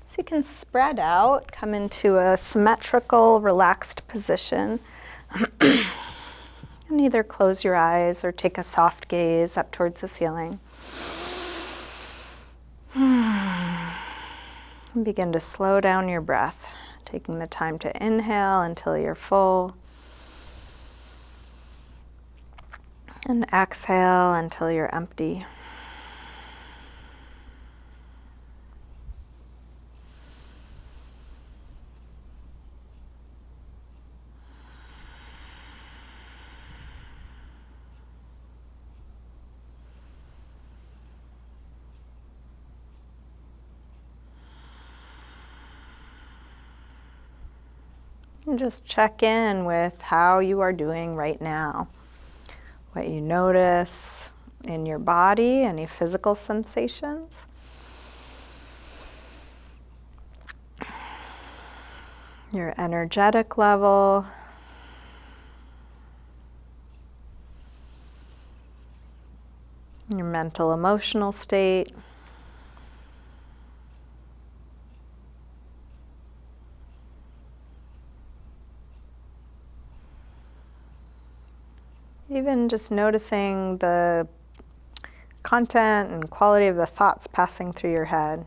So you can spread out, come into a symmetrical, relaxed position. And either close your eyes or take a soft gaze up towards the ceiling. And begin to slow down your breath, taking the time to inhale until you're full. And exhale until you're empty. And just check in with how you are doing right now. What you notice in your body, any physical sensations. Your energetic level. Your mental, emotional state. Even just noticing the content and quality of the thoughts passing through your head.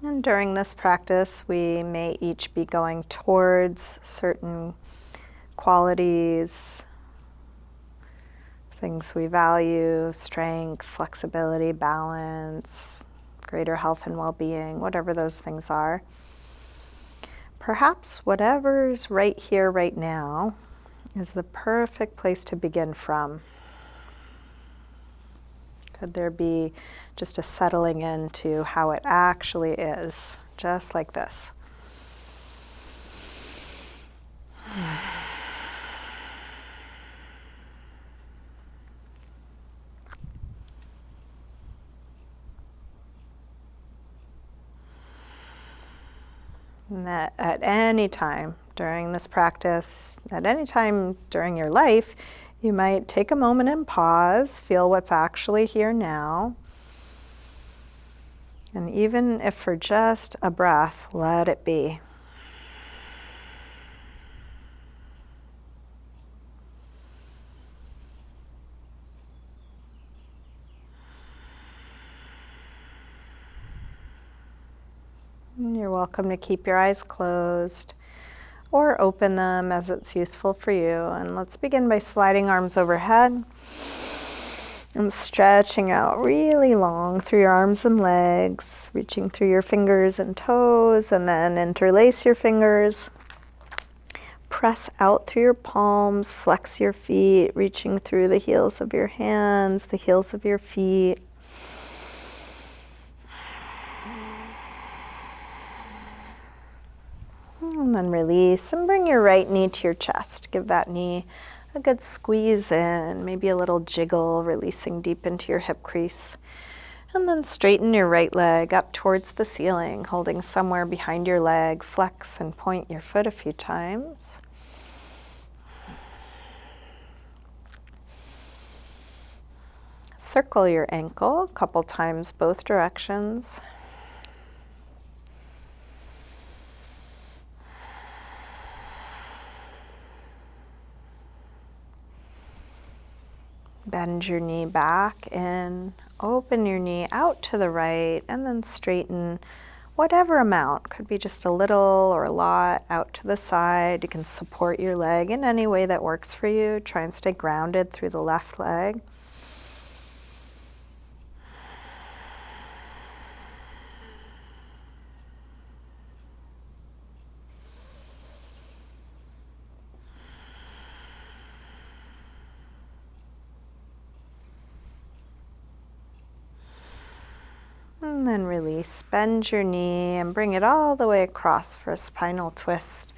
And during this practice, we may each be going towards certain qualities, things we value, strength, flexibility, balance, greater health and well-being, whatever those things are. Perhaps whatever's right here, right now, is the perfect place to begin from. Could there be just a settling into how it actually is, just like this? And that at any time during this practice, at any time during your life, you might take a moment and pause, feel what's actually here now. And even if for just a breath, let it be. And you're welcome to keep your eyes closed or open them as it's useful for you. And let's begin by sliding arms overhead and stretching out really long through your arms and legs, reaching through your fingers and toes, and then interlace your fingers. Press out through your palms, flex your feet, reaching through the heels of your hands, the heels of your feet. And then release and bring your right knee to your chest. Give that knee a good squeeze in, maybe a little jiggle, releasing deep into your hip crease. And then straighten your right leg up towards the ceiling, holding somewhere behind your leg. Flex and point your foot a few times. Circle your ankle a couple times both directions. Bend your knee back in, open your knee out to the right, and then straighten whatever amount. Could be just a little or a lot out to the side. You can support your leg in any way that works for you. Try and stay grounded through the left leg. And then release. Bend your knee and bring it all the way across for a spinal twist.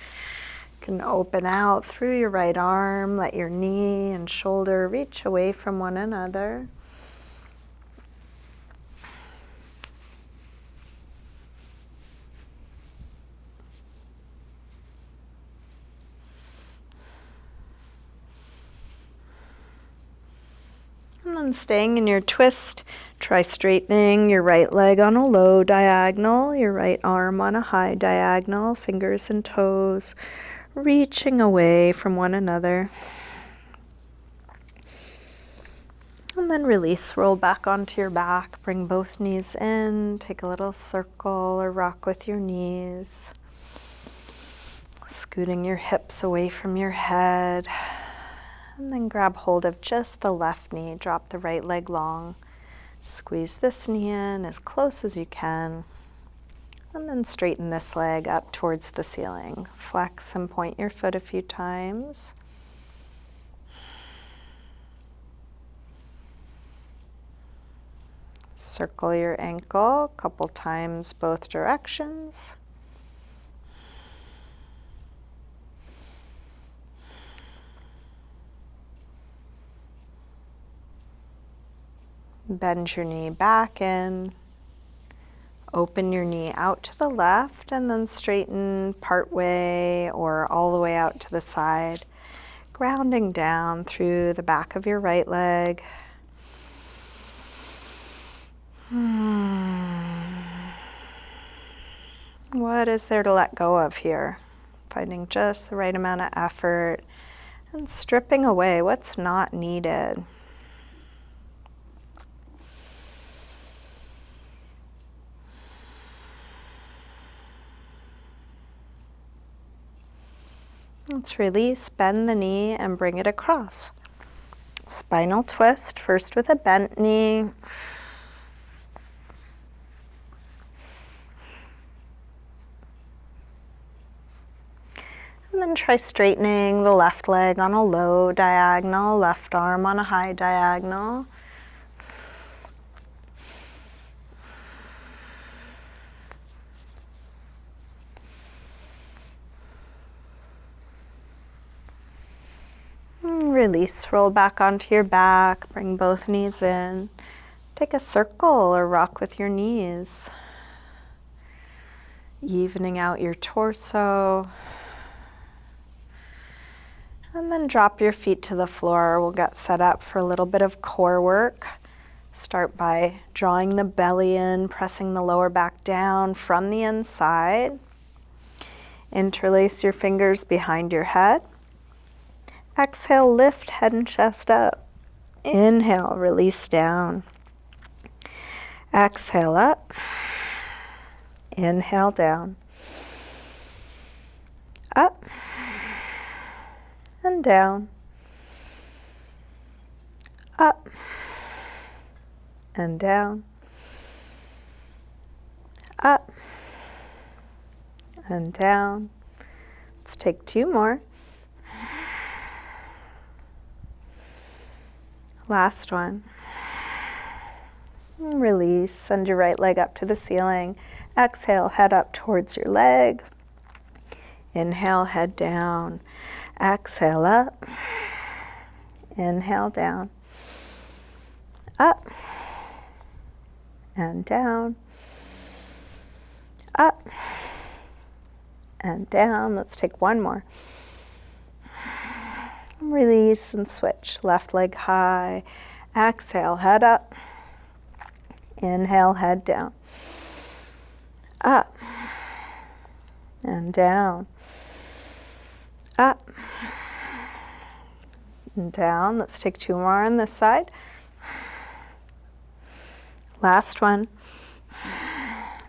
You can open out through your right arm, let your knee and shoulder reach away from one another. And then staying in your twist, try straightening your right leg on a low diagonal, your right arm on a high diagonal, fingers and toes reaching away from one another. And then release, roll back onto your back, bring both knees in, take a little circle or rock with your knees. Scooting your hips away from your head. And then grab hold of just the left knee, drop the right leg long. Squeeze this knee in as close as you can. And then straighten this leg up towards the ceiling. Flex and point your foot a few times. Circle your ankle a couple times both directions. Bend your knee back in. Open your knee out to the left and then straighten part way or all the way out to the side. Grounding down through the back of your right leg. What is there to let go of here? Finding just the right amount of effort and stripping away what's not needed. Let's release, bend the knee and bring it across. Spinal twist, first with a bent knee. And then try straightening the left leg on a low diagonal, left arm on a high diagonal. And release, roll back onto your back, bring both knees in. Take a circle or rock with your knees. Evening out your torso. And then drop your feet to the floor. We'll get set up for a little bit of core work. Start by drawing the belly in, pressing the lower back down from the inside. Interlace your fingers behind your head. Exhale, lift head and chest up. Inhale, release down. Exhale up. Inhale down. Up. And down, up, and down, up, and down. Let's take two more. Last one. And release, send your right leg up to the ceiling. Exhale, head up towards your leg. Inhale, head down. Exhale up, inhale down, up and down, up and down. Let's take one more. Release and switch. Left leg high. Exhale, head up. Inhale, head down. Up and down. Up and down. Let's take two more on this side. Last one.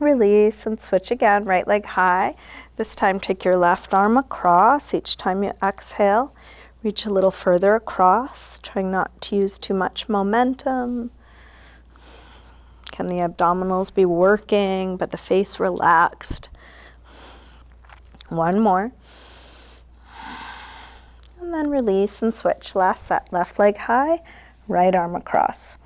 Release and switch again. Right leg high. This time take your left arm across. Each time you exhale, reach a little further across, trying not to use too much momentum. Can the abdominals be working, but the face relaxed? One more. And then release and switch. Last set. Left leg high, right arm across.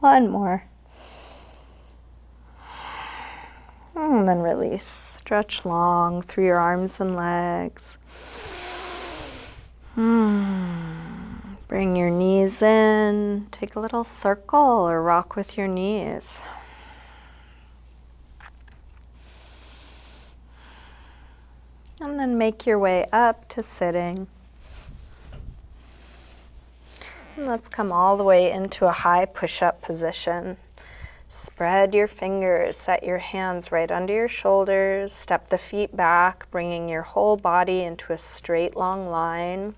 One more. And then release. Stretch long through your arms and legs. Bring your knees in. Take a little circle or rock with your knees. And then make your way up to sitting. And let's come all the way into a high push-up position. Spread your fingers, set your hands right under your shoulders, step the feet back, bringing your whole body into a straight long line.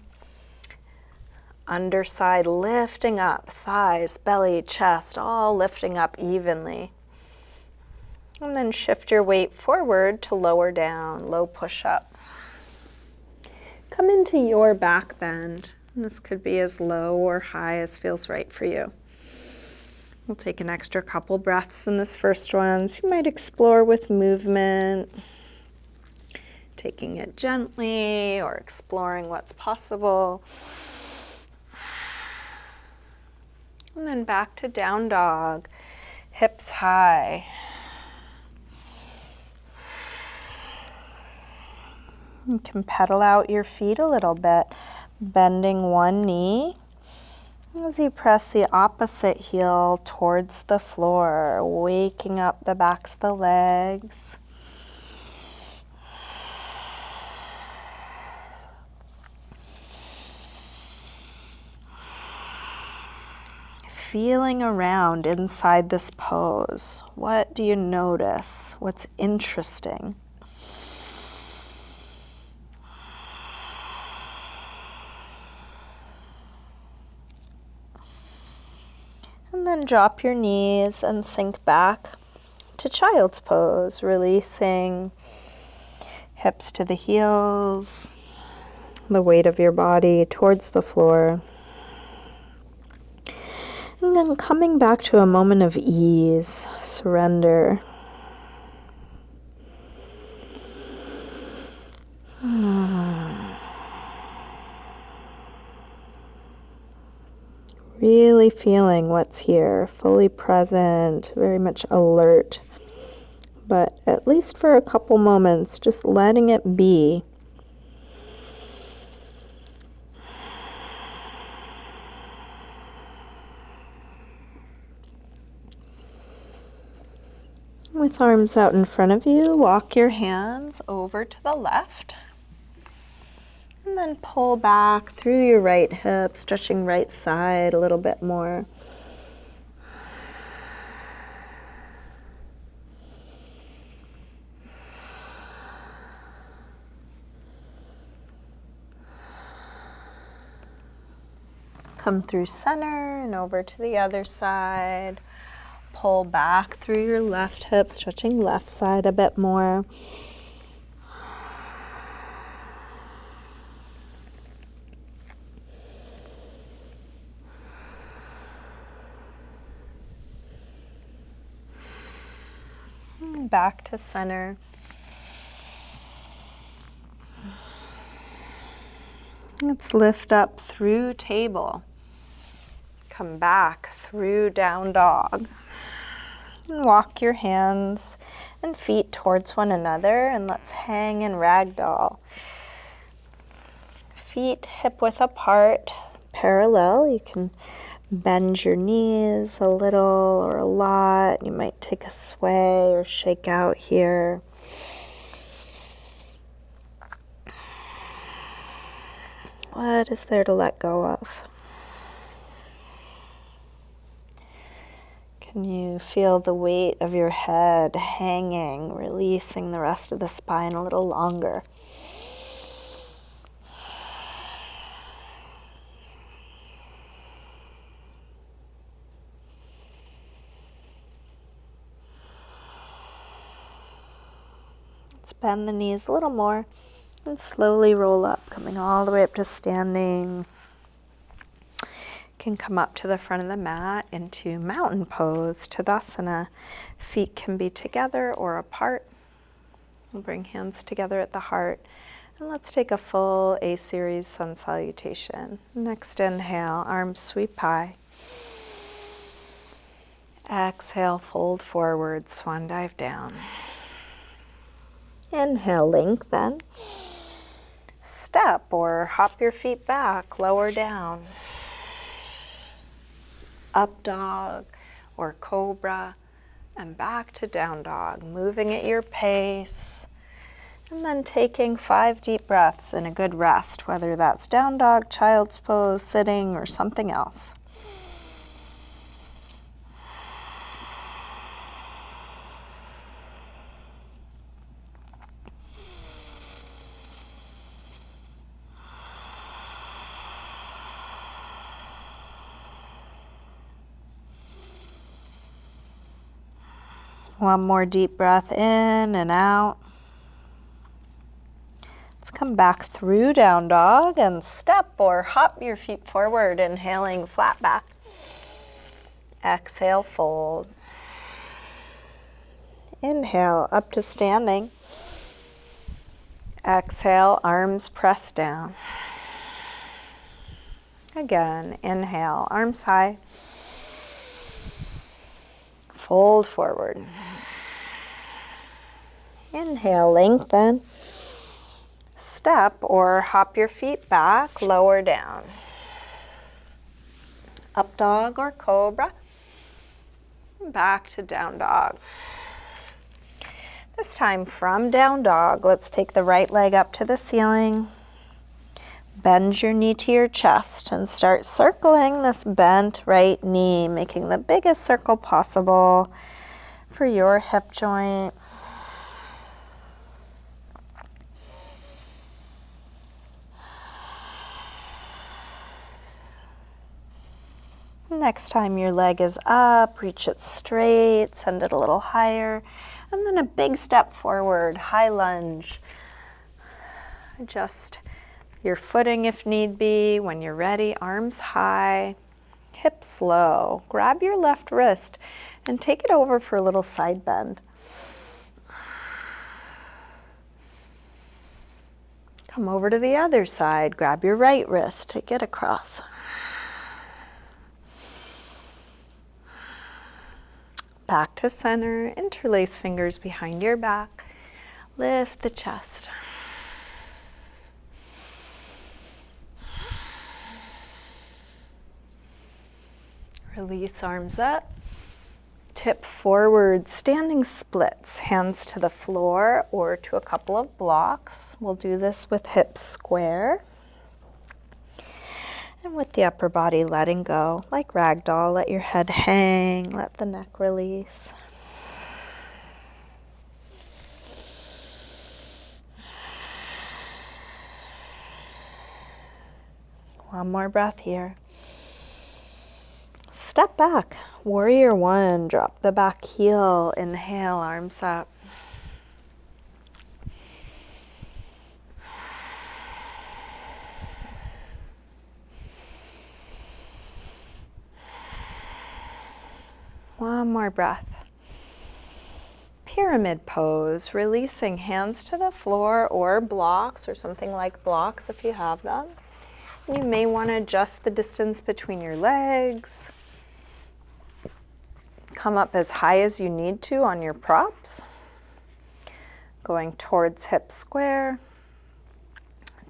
Underside lifting up, thighs, belly, chest, all lifting up evenly. And then shift your weight forward to lower down, low push-up. Come into your back bend. And this could be as low or high as feels right for you. We'll take an extra couple breaths in this first one. So you might explore with movement, taking it gently or exploring what's possible. And then back to down dog, hips high. You can pedal out your feet a little bit, bending one knee as you press the opposite heel towards the floor, waking up the backs of the legs. Feeling around inside this pose. What do you notice? What's interesting? And then drop your knees and sink back to child's pose, releasing hips to the heels, the weight of your body towards the floor. And then coming back to a moment of ease, surrender. Really feeling what's here, fully present, very much alert. But at least for a couple moments, just letting it be. With arms out in front of you, walk your hands over to the left. And then pull back through your right hip, stretching right side a little bit more. Come through center and over to the other side. Pull back through your left hip, stretching left side a bit more. Back to center. Let's lift up through table. Come back through down dog. And walk your hands and feet towards one another, and let's hang in ragdoll. Feet hip width apart, parallel. You can bend your knees a little or a lot. You might take a sway or shake out here. What is there to let go of? Can you feel the weight of your head hanging, releasing the rest of the spine a little longer? Let's bend the knees a little more and slowly roll up, coming all the way up to standing. Can come up to the front of the mat into mountain pose, Tadasana. Feet can be together or apart. We'll bring hands together at the heart. And let's take a full A-series sun salutation. Next inhale, arms sweep high. Exhale, fold forward, swan dive down. Inhale, lengthen. Step or hop your feet back, lower down. Up dog or cobra, and back to down dog, moving at your pace. And then taking 5 deep breaths in a good rest, whether that's down dog, child's pose, sitting, or something else. One more deep breath in and out. Let's come back through down dog and step or hop your feet forward, inhaling flat back. Exhale, fold. Inhale, up to standing. Exhale, arms press down. Again, inhale, arms high. Fold forward. Inhale, lengthen. Step or hop your feet back, lower down. Up dog or cobra. Back to down dog. This time from down dog, let's take the right leg up to the ceiling. Bend your knee to your chest and start circling this bent right knee, making the biggest circle possible for your hip joint. Next time your leg is up, reach it straight, send it a little higher, and then a big step forward, high lunge. Adjust your footing if need be. When you're ready, arms high, hips low. Grab your left wrist and take it over for a little side bend. Come over to the other side, grab your right wrist, take it across. Back to center, interlace fingers behind your back, lift the chest. Release arms up, tip forward, standing splits, hands to the floor or to a couple of blocks. We'll do this with hips square. And with the upper body letting go, like ragdoll, let your head hang, let the neck release. One more breath here. Step back, warrior one, drop the back heel, inhale, arms up. One more breath. Pyramid pose, releasing hands to the floor or blocks or something like blocks if you have them. You may want to adjust the distance between your legs. Come up as high as you need to on your props. Going towards hip square,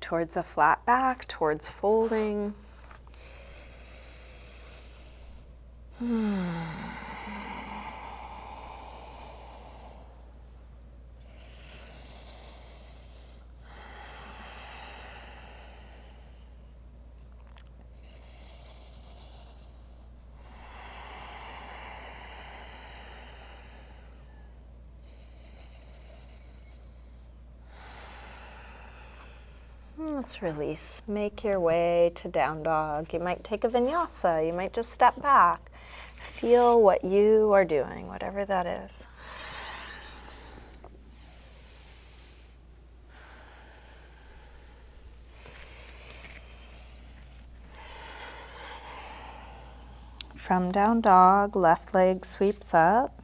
towards a flat back, towards folding. Let's release. Make your way to down dog. You might take a vinyasa. You might just step back. Feel what you are doing, whatever that is. From down dog, left leg sweeps up.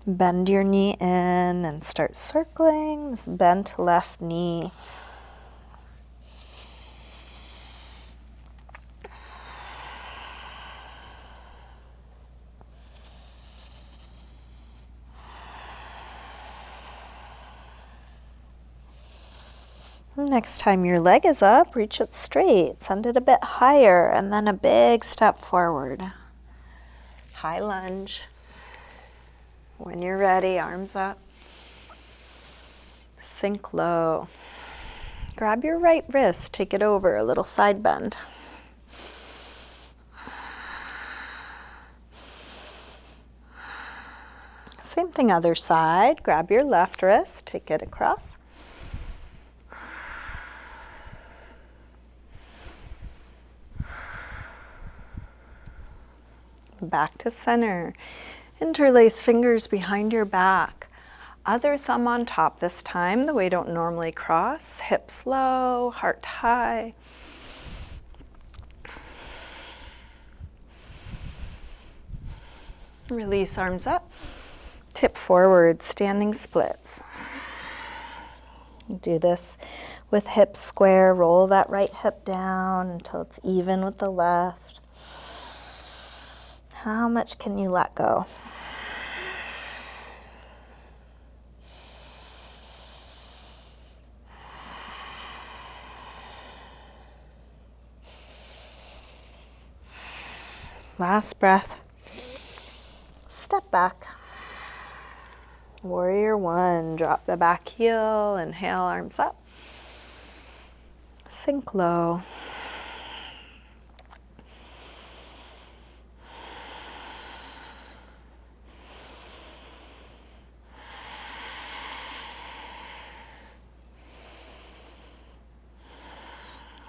Bend your knee in and start circling this bent left knee. Next time your leg is up, reach it straight, send it a bit higher, and then a big step forward. High lunge. When you're ready, arms up. Sink low. Grab your right wrist, take it over, a little side bend. Same thing other side. Grab your left wrist, take it across. Back to center. Interlace fingers behind your back. Other thumb on top this time, the way don't normally cross. Hips low, heart high. Release, arms up. Tip forward, standing splits. Do this with hips square. Roll that right hip down until it's even with the left. How much can you let go? Last breath. Step back. Warrior one. Drop the back heel. Inhale, arms up. Sink low.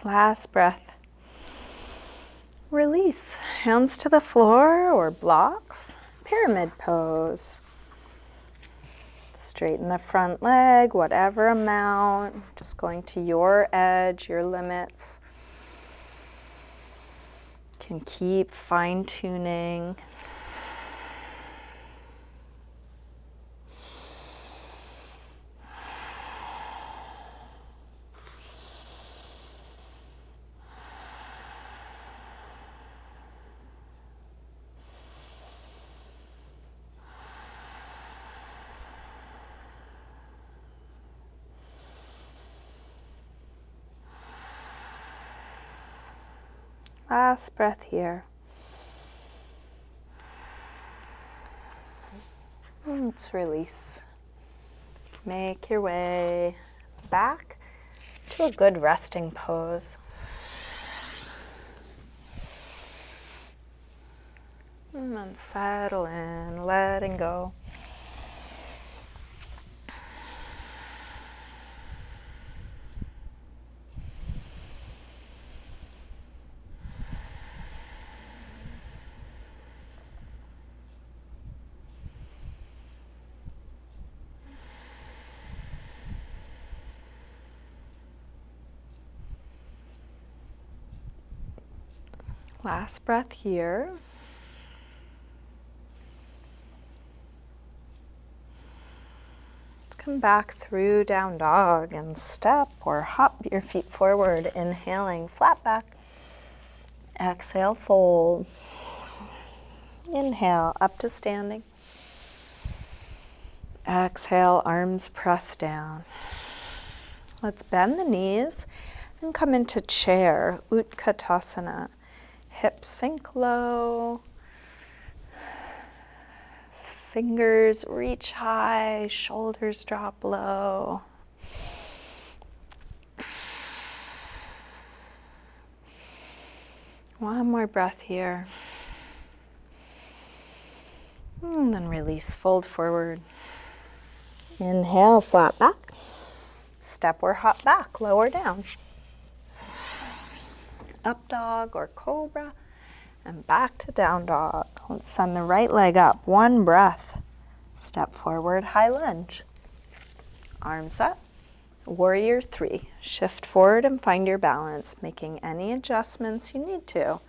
Last breath. Release. Hands to the floor or blocks. Pyramid pose. Straighten the front leg, whatever amount. Just going to your edge, your limits. Can keep fine-tuning. Last breath here. Let's release. Make your way back to a good resting pose. And then settle in, letting go. Last breath here. Let's come back through down dog and step or hop your feet forward, inhaling flat back. Exhale, fold. Inhale, up to standing. Exhale, arms press down. Let's bend the knees and come into chair, Utkatasana. Hips sink low. Fingers reach high, shoulders drop low. One more breath here. And then release, fold forward. Inhale, flat back. Step or hop back, lower down. Up dog or cobra, and back to down dog. Let's send the right leg up, one breath. Step forward, high lunge. Arms up, warrior three. Shift forward and find your balance, making any adjustments you need to.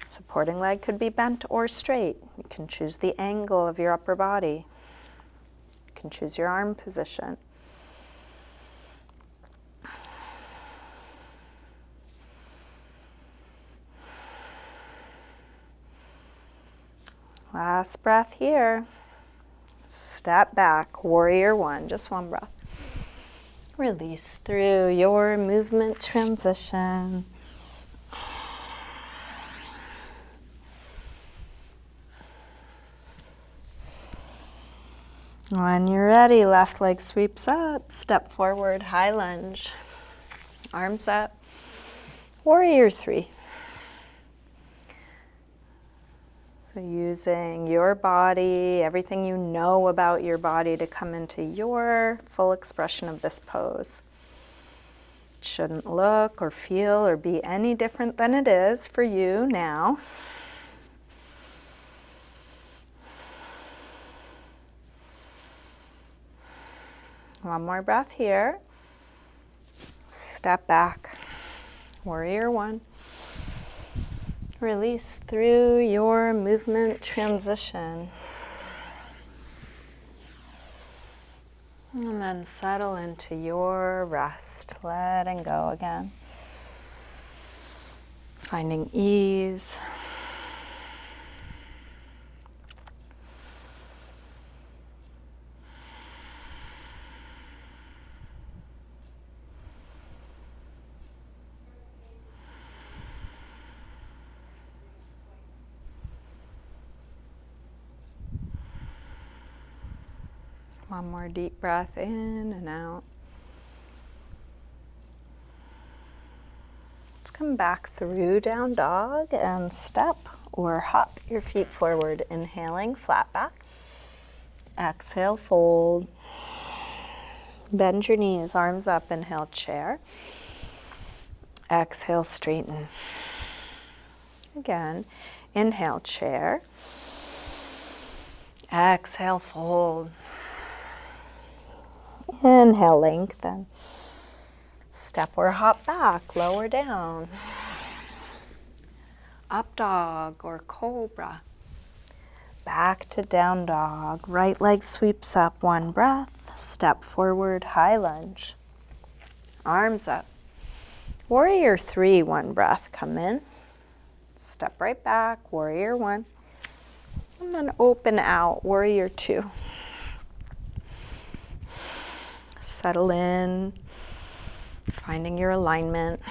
Supporting leg could be bent or straight. You can choose the angle of your upper body. You can choose your arm position. Last breath here. Step back, warrior one, just one breath. Release through your movement transition. When you're ready, left leg sweeps up, step forward, high lunge, arms up, warrior three. So using your body, everything you know about your body to come into your full expression of this pose. It shouldn't look or feel or be any different than it is for you now. One more breath here. Step back. Warrior one. Release through your movement transition. And then settle into your rest. Letting go again. Finding ease. One more deep breath in and out. Let's come back through down dog and step or hop your feet forward. Inhaling, flat back. Exhale, fold. Bend your knees, arms up, inhale, chair. Exhale, straighten. Again, inhale, chair. Exhale, fold. Inhale, lengthen. Step or hop back, lower down. Up dog or cobra. Back to down dog. Right leg sweeps up, one breath. Step forward, high lunge. Arms up. Warrior three, one breath. Come in. Step right back, warrior one. And then open out, warrior two. Settle in, finding your alignment.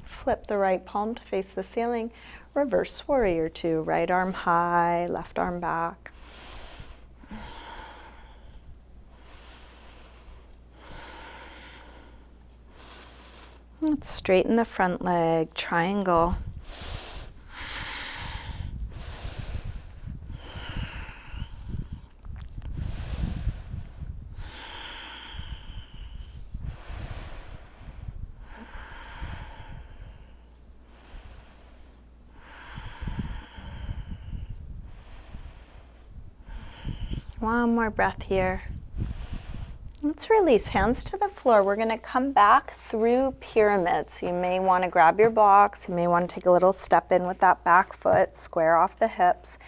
Flip the right palm to face the ceiling. Reverse warrior two, right arm high, left arm back. Let's straighten the front leg, triangle. One more breath here. Let's release, hands to the floor. We're going to come back through pyramids. You may want to grab your blocks. You may want to take a little step in with that back foot, square off the hips.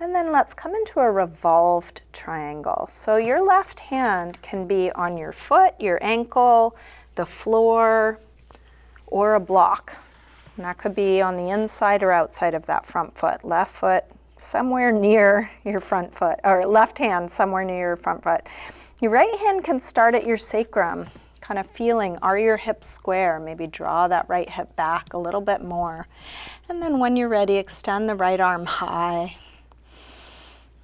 And then let's come into a revolved triangle. So your left hand can be on your foot, your ankle, the floor, or a block. And that could be on the inside or outside of that front foot. Left foot somewhere near your front foot, or left hand somewhere near your front foot. Your right hand can start at your sacrum, kind of feeling, are your hips square? Maybe draw that right hip back a little bit more. And then when you're ready, extend the right arm high.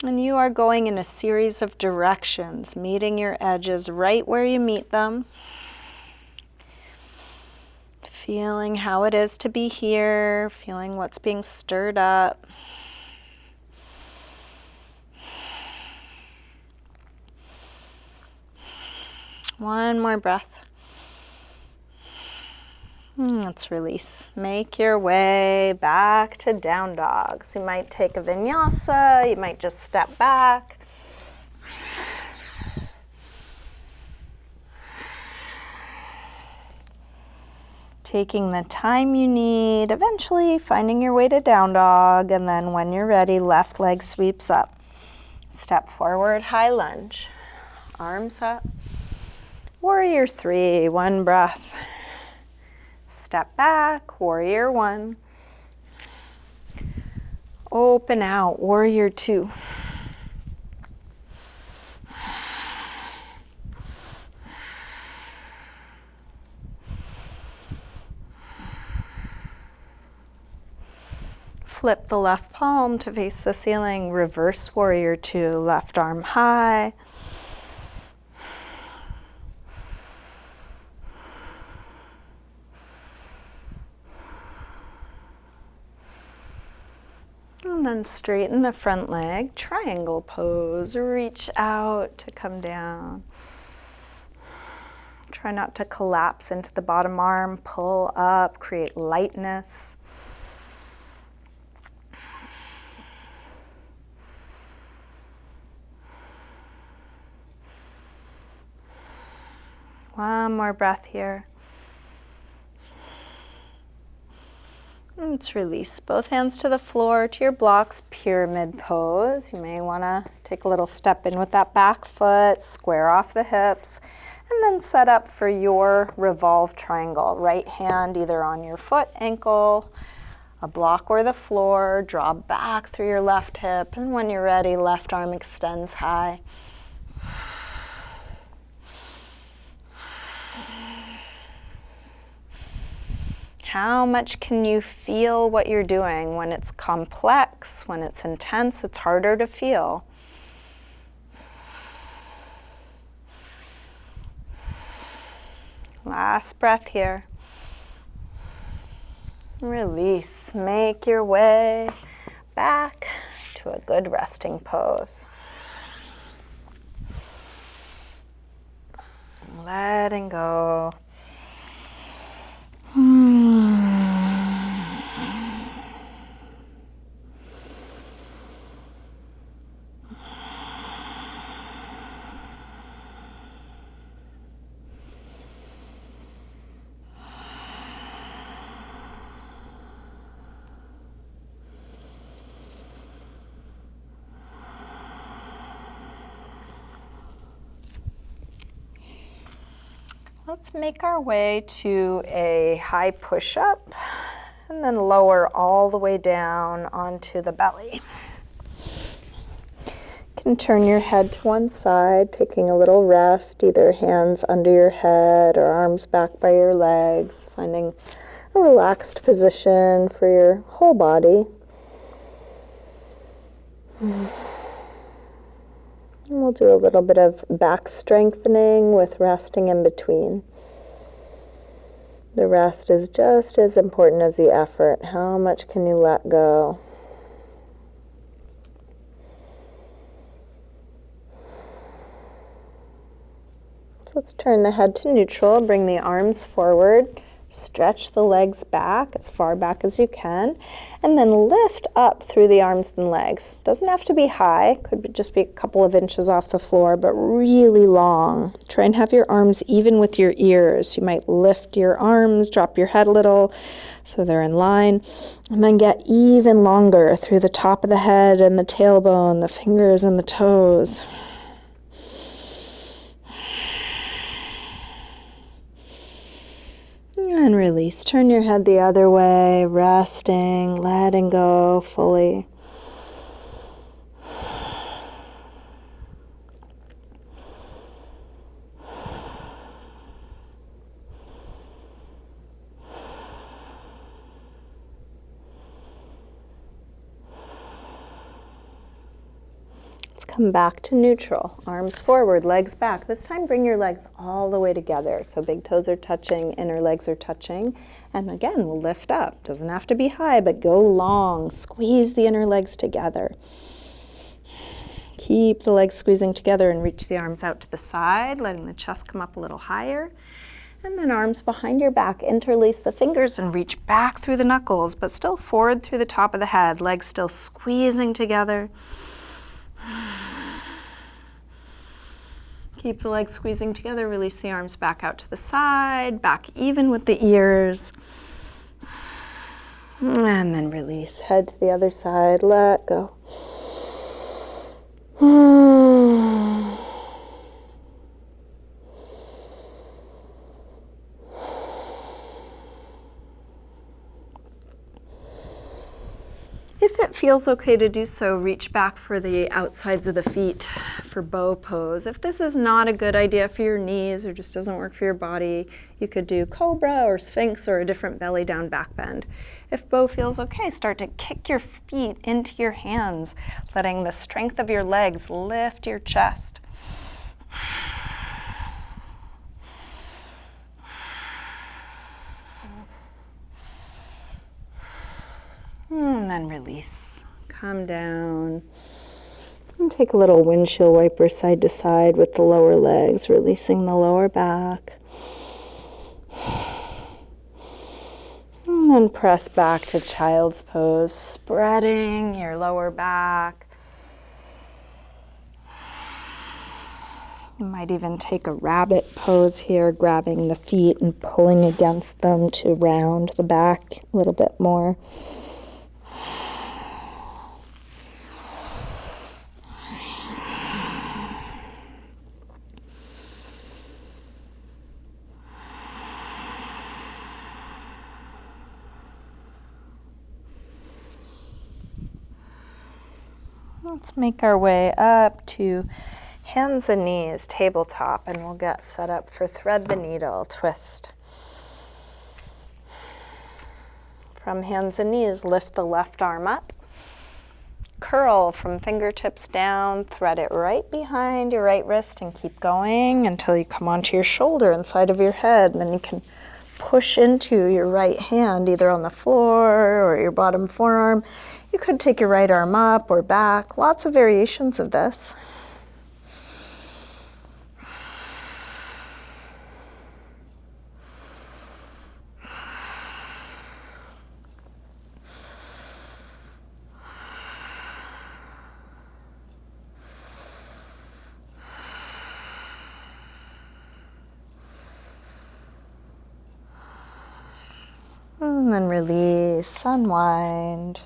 And you are going in a series of directions, meeting your edges right where you meet them. Feeling how it is to be here, feeling what's being stirred up. One more breath. Let's release. Make your way back to down dog. So you might take a vinyasa, you might just step back. Taking the time you need, eventually finding your way to down dog, and then when you're ready, left leg sweeps up. Step forward, high lunge. Arms up. Warrior three, one breath. Step back, warrior one. Open out, warrior two. flip the left palm to face the ceiling, reverse warrior two, left arm high. And then straighten the front leg, triangle pose, reach out to come down. Try not to collapse into the bottom arm, pull up, create lightness. One more breath here. Let's release both hands to the floor, to your blocks, pyramid pose. You may want to take a little step in with that back foot, square off the hips, and then set up for your revolve triangle. Right hand either on your foot, ankle, a block or the floor. Draw back through your left hip, and when you're ready, left arm extends high. How much can you feel what you're doing? When it's complex, when it's intense, it's harder to feel. Last breath here. Release. Make your way back to a good resting pose. Letting go. Let's make our way to a high push-up and then lower all the way down onto the belly. You can turn your head to one side, taking a little rest, either hands under your head or arms back by your legs, finding a relaxed position for your whole body. And we'll do a little bit of back strengthening with resting in between. The rest is just as important as the effort. How much can you let go? So let's turn the head to neutral, bring the arms forward. Stretch the legs back as far back as you can, and then lift up through the arms and legs. Doesn't have to be high, could just be a couple of inches off the floor, but really long. Try and have your arms even with your ears. You might lift your arms, drop your head a little so they're in line, and then get even longer through the top of the head and the tailbone, the fingers and the toes. And release. Turn your head the other way, resting, letting go fully. Come back to neutral. Arms forward, legs back. This time bring your legs all the way together. So big toes are touching, inner legs are touching. And again, we'll lift up. Doesn't have to be high, but go long. Squeeze the inner legs together. Keep the legs squeezing together and reach the arms out to the side, letting the chest come up a little higher. And then arms behind your back, interlace the fingers and reach back through the knuckles, but still forward through the top of the head. Legs still squeezing together. Keep the legs squeezing together, release the arms back out to the side, back even with the ears. And then release, head to the other side, let go. If it feels okay to do so, reach back for the outsides of the feet for bow pose. If this is not a good idea for your knees or just doesn't work for your body, you could do cobra or sphinx or a different belly down back bend. If bow feels okay, start to kick your feet into your hands, letting the strength of your legs lift your chest. And then release. Come down. And take a little windshield wiper side to side with the lower legs, releasing the lower back. And then press back to child's pose, spreading your lower back. You might even take a rabbit pose here, grabbing the feet and pulling against them to round the back a little bit more. Let's make our way up to hands and knees, tabletop, and we'll get set up for thread the needle, twist. From hands and knees, lift the left arm up. Curl from fingertips down, thread it right behind your right wrist and keep going until you come onto your shoulder inside of your head. And then you can push into your right hand, either on the floor or your bottom forearm. You could take your right arm up or back. Lots of variations of this. And then release, unwind.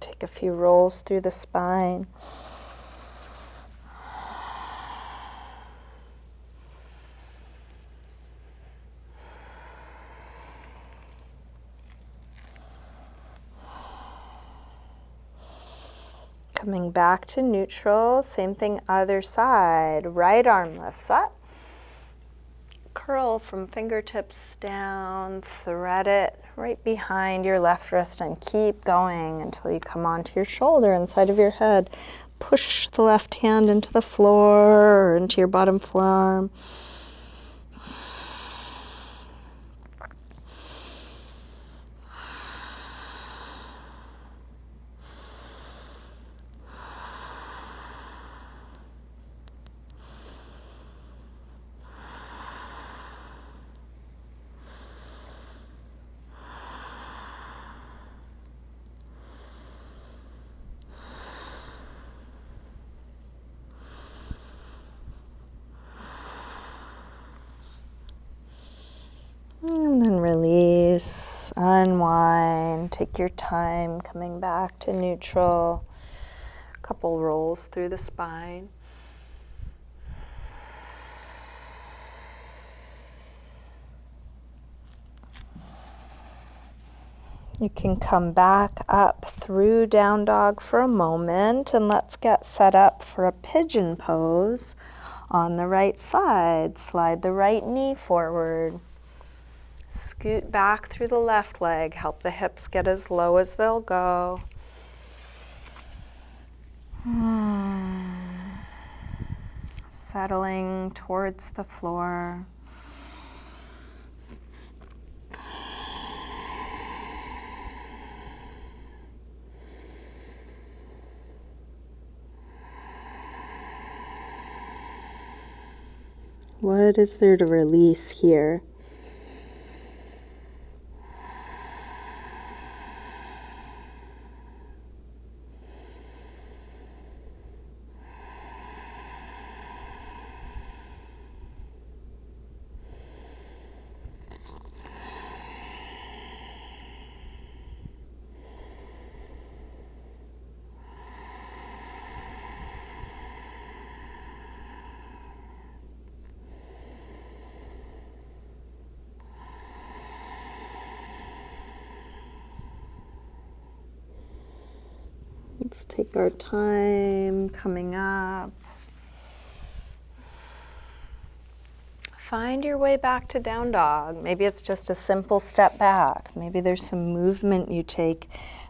Take a few rolls through the spine. Coming back to neutral, same thing other side. Right arm lifts up. Curl from fingertips down, thread it right behind your left wrist and keep going until you come onto your shoulder inside of your head. Push the left hand into the floor or into your bottom forearm. And then release, unwind, take your time coming back to neutral. A couple rolls through the spine. You can come back up through down dog for a moment, and let's get set up for a pigeon pose on the right side. Slide the right knee forward. Scoot back through the left leg. Help the hips get as low as they'll go. Settling towards the floor. What is there to release here? Let's take our time coming up. Find your way back to down dog. Maybe it's just a simple step back. Maybe there's some movement you take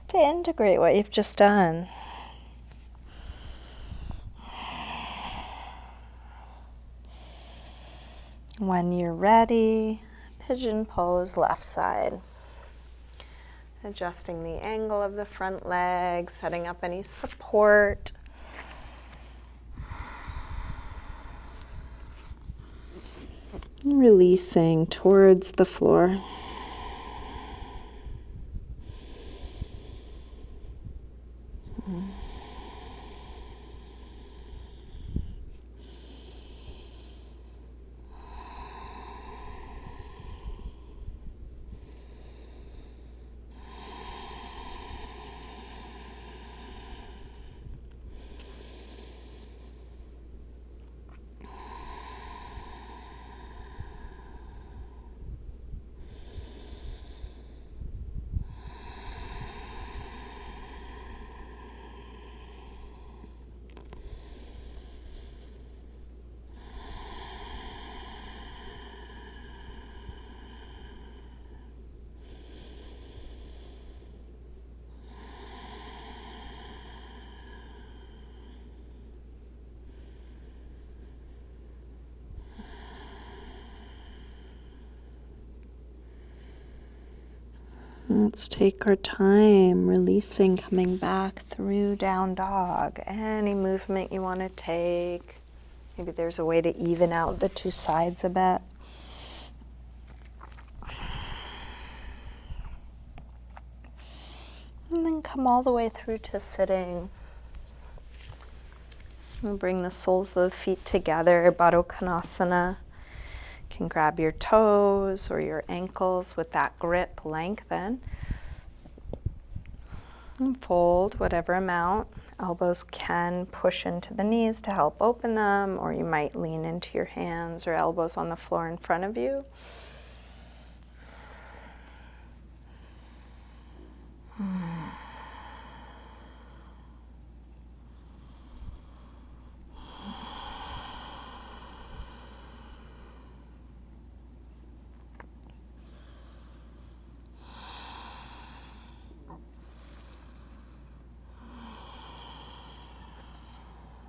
to integrate what you've just done. When you're ready, pigeon pose, left side. Adjusting the angle of the front leg, setting up any support. And releasing towards the floor. Let's take our time, releasing, coming back through down dog. Any movement you want to take. Maybe there's a way to even out the two sides a bit. And then come all the way through to sitting. And bring the soles of the feet together, Baddha Konasana. You can grab your toes or your ankles with that grip, lengthen. And fold whatever amount. Elbows can push into the knees to help open them, or you might lean into your hands or elbows on the floor in front of you.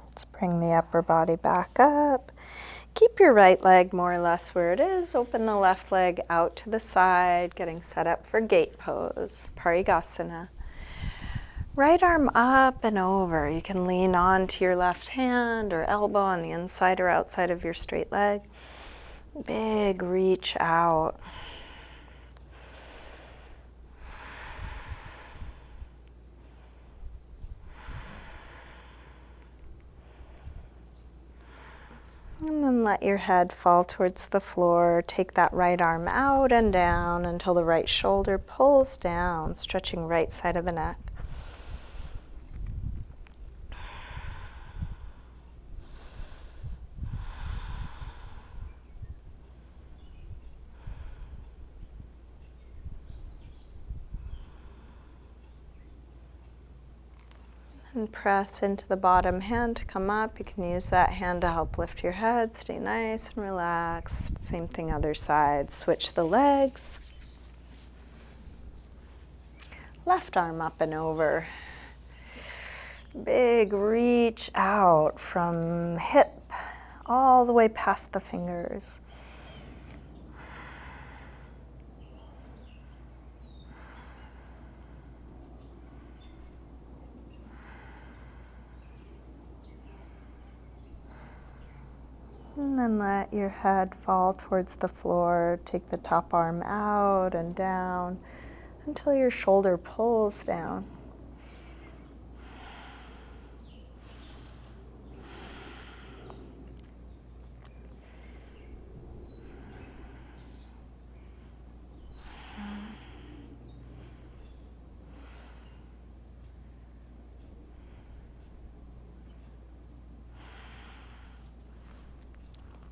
Let's bring the upper body back up. Keep your right leg more or less where it is. Open the left leg out to the side, getting set up for gate pose, Parigasana. Right arm up and over. You can lean onto your left hand or elbow on the inside or outside of your straight leg. Big reach out. And then let your head fall towards the floor. Take that right arm out and down until the right shoulder pulls down, stretching right side of the neck. And press into the bottom hand to come up. You can use that hand to help lift your head. Stay nice and relaxed. Same thing other side. Switch the legs. Left arm up and over. Big reach out from hip all the way past the fingers. And then let your head fall towards the floor. Take the top arm out and down until your shoulder pulls down.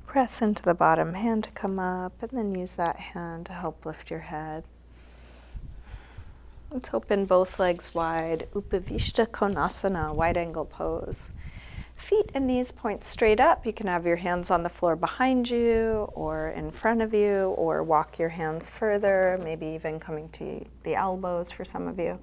Press into the bottom hand to come up, and then use that hand to help lift your head. Let's open both legs wide. Upavishta Konasana, wide angle pose. Feet and knees point straight up. You can have your hands on the floor behind you or in front of you, or walk your hands further, maybe even coming to the elbows for some of you.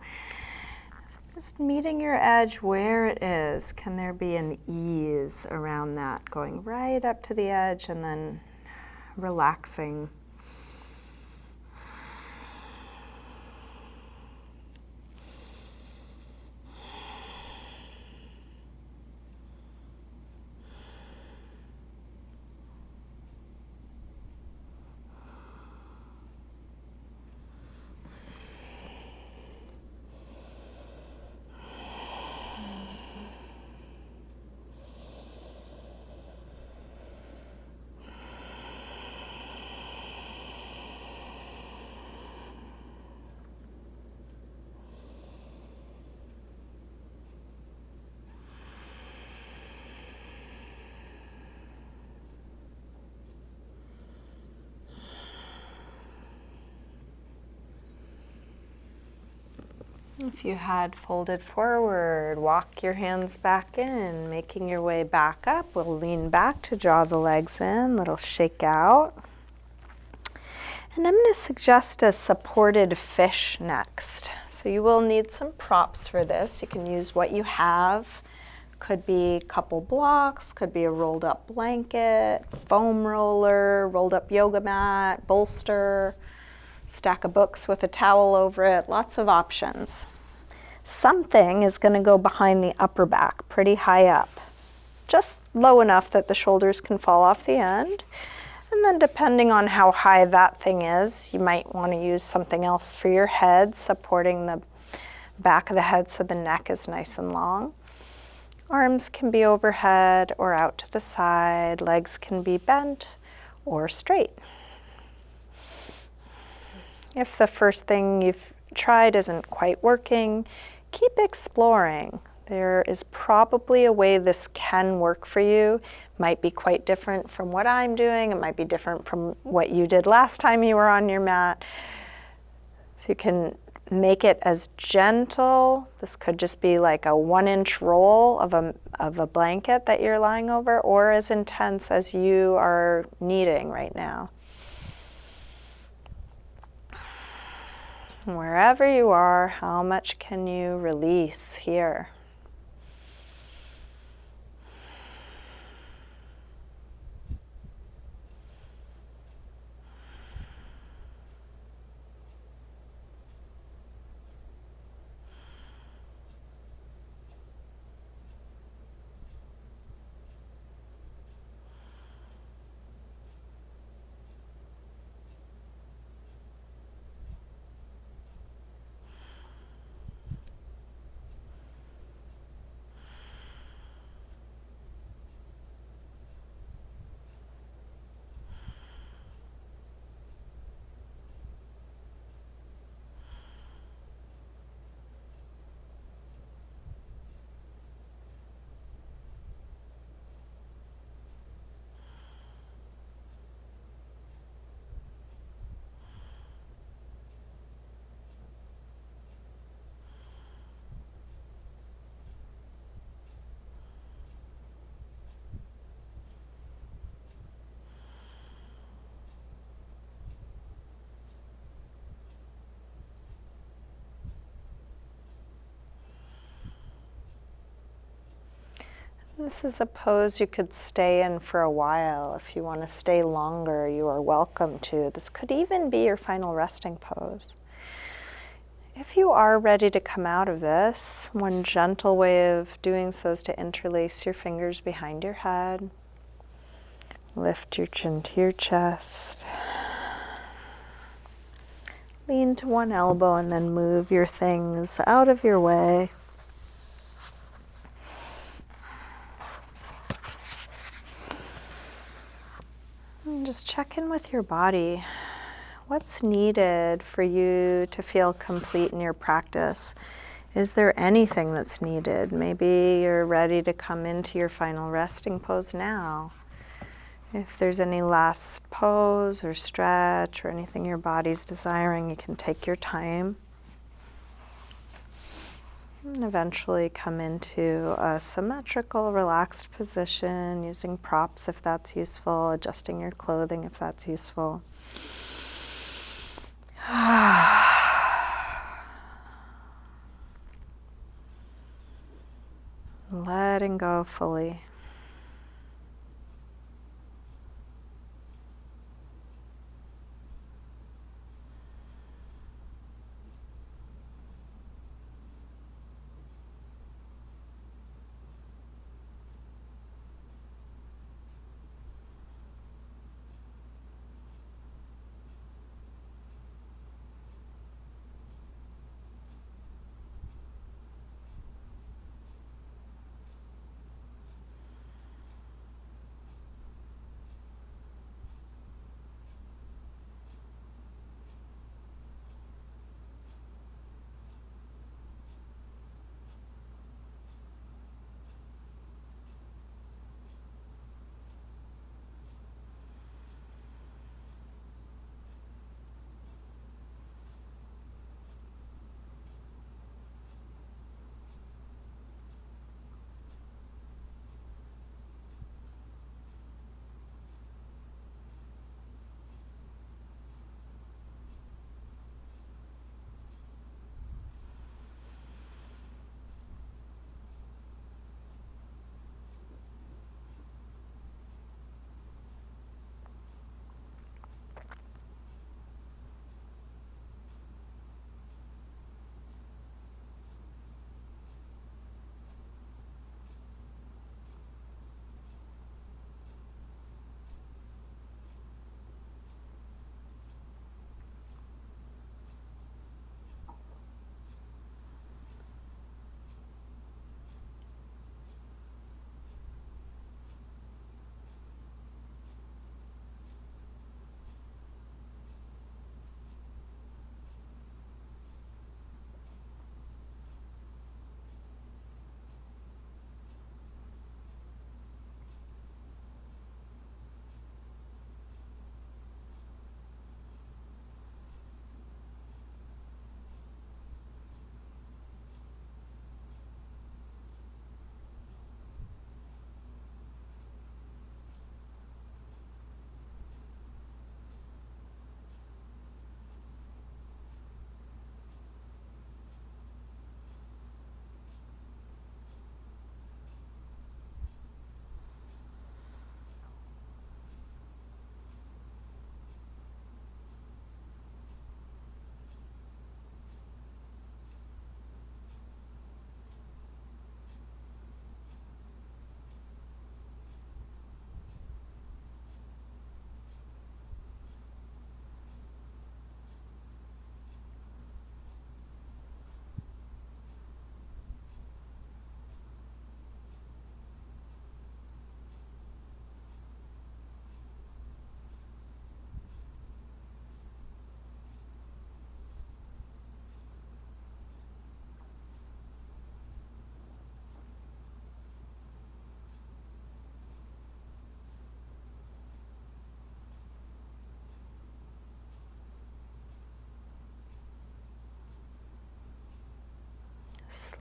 Just meeting your edge where it is. Can there be an ease around that, going right up to the edge and then relaxing? If you had folded forward, walk your hands back in, making your way back up. We'll lean back to draw the legs in, little shake out. And I'm going to suggest a supported fish next. So you will need some props for this. You can use what you have. Could be a couple blocks, could be a rolled up blanket, foam roller, rolled up yoga mat, bolster, stack of books with a towel over it, lots of options. Something is going to go behind the upper back, pretty high up, just low enough that the shoulders can fall off the end. And then depending on how high that thing is, you might want to use something else for your head, supporting the back of the head so the neck is nice and long. Arms can be overhead or out to the side, legs can be bent or straight. If the first thing you've tried isn't quite working, keep exploring. There is probably a way this can work for you. Might be quite different from what I'm doing. It might be different from what you did last time you were on your mat. So you can make it as gentle. This could just be like a 1-inch roll of a blanket that you're lying over, or as intense as you are needing right now. Wherever you are, how much can you release here? This is a pose you could stay in for a while. If you want to stay longer, you are welcome to. This could even be your final resting pose. If you are ready to come out of this, one gentle way of doing so is to interlace your fingers behind your head. Lift your chin to your chest. Lean to one elbow and then move your things out of your way. And just check in with your body. What's needed for you to feel complete in your practice? Is there anything that's needed? Maybe you're ready to come into your final resting pose now. If there's any last pose or stretch or anything your body's desiring, you can take your time. And eventually come into a symmetrical, relaxed position, using props if that's useful, adjusting your clothing if that's useful. Letting go fully.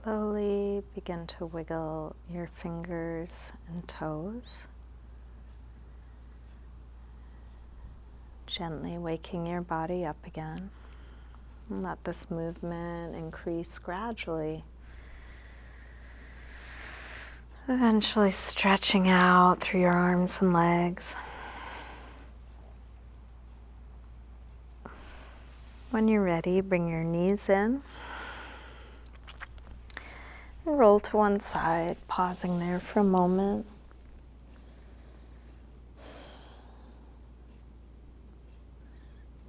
Slowly begin to wiggle your fingers and toes, gently waking your body up again. And let this movement increase gradually, eventually stretching out through your arms and legs. When you're ready, bring your knees in. Roll to one side, pausing there for a moment.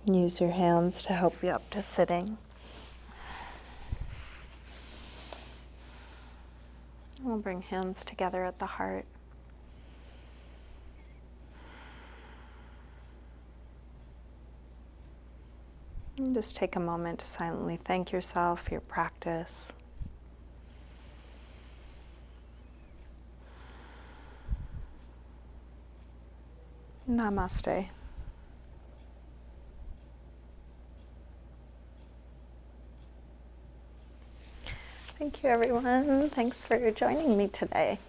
Use your hands to help you up to sitting. We'll bring hands together at the heart. And just take a moment to silently thank yourself for your practice. Namaste. Thank you, everyone. Thanks for joining me today.